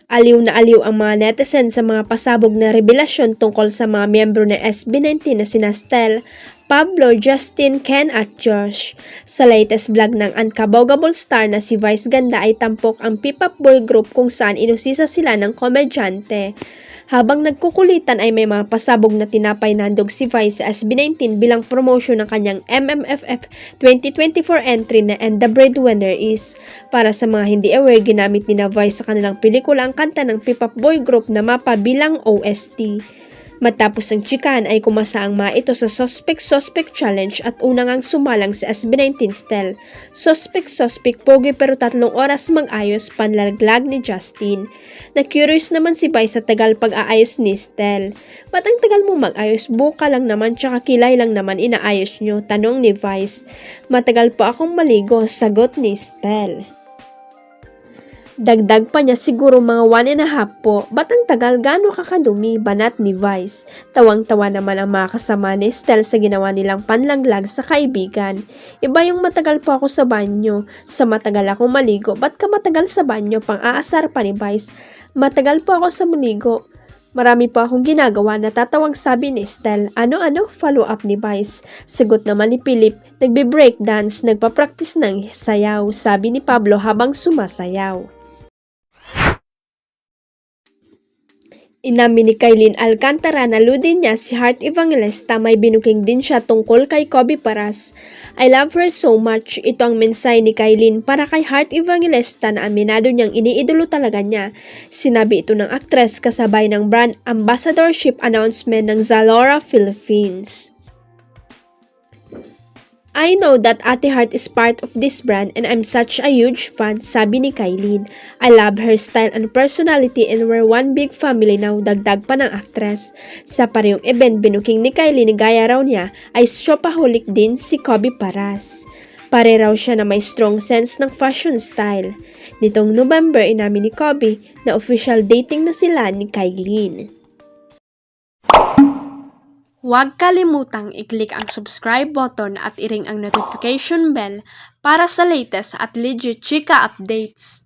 Aliw na aliw ang mga netizen sa mga pasabog na revelasyon tungkol sa mga miyembro ng SB19 na sina Stel, Pablo, Justin, Ken at Josh. Sa latest vlog ng unkabogable star na si Vice Ganda ay tampok ang P-pop boy group kung saan inusisa sila ng komedyante. Habang nagkukulitan ay may mga pasabog na tinapay na handog si Vice sa SB19 bilang promotion ng kanyang MMFF 2024 entry na And the Breadwinner Is. Para sa mga hindi aware, ginamit ni na Vice sa kanilang pelikula ang kanta ng P-pop boy group na Mapa bilang OST. Matapos ang chikahan ay kumasa ang mga ito sa Suspect Challenge at una ngang sumalang sa SB19 Stel. Suspect pogi pero 3 oras mag-ayos panlaglag ni Justin. Na-curious naman si Vice sa tagal pag-aayos ni Stel. Ba't ang tagal mo mag-ayos? Buka lang naman tsaka kilay lang naman inaayos nyo, tanong ni Vice. Matagal po akong maligo, sagot ni Stel. Dagdag pa niya siguro mga 1.5 po. Ba't ang tagal gaano kakadumi? Banat ni Vice. Tawang-tawa naman ang mga kasama ni Stel sa ginawa nilang panlaglag sa kaibigan. Iba yung matagal po ako sa banyo. Sa matagal akong maligo. Ba't ka matagal sa banyo? Pang-aasar pa ni Vice. Matagal po ako sa maligo. Marami pa akong ginagawa, natatawang sabi ni Stel. Ano? Follow up ni Vice. Sagot naman ni Philip, nagbe-breakdance, nagpa-practice ng sayaw, sabi ni Pablo habang sumasayaw. Inamin ni Kailin Alcantara na ludin niya si Heart Evangelista, may binuking din siya tungkol kay Kobe Paras. I love her so much. Ito ang mensahe ni Kailin para kay Heart Evangelista na aminado niyang iniidolo talaga niya. Sinabi ito ng aktres kasabay ng brand ambassadorship announcement ng Zalora Philippines. I know that Ate Heart is part of this brand and I'm such a huge fan, sabi ni Kailin. I love her style and personality and we're one big family now, dagdag pa ng aktres. Sa parehong event, binuking ni Kailin, gaya raw niya, ay shopaholic din si Kobe Paras. Pare raw siya na may strong sense ng fashion style. Nitong November, inamin ni Kobe na official dating na sila ni Kailin. Huwag kalimutang i-click ang subscribe button at i-ring ang notification bell para sa latest at legit chika updates.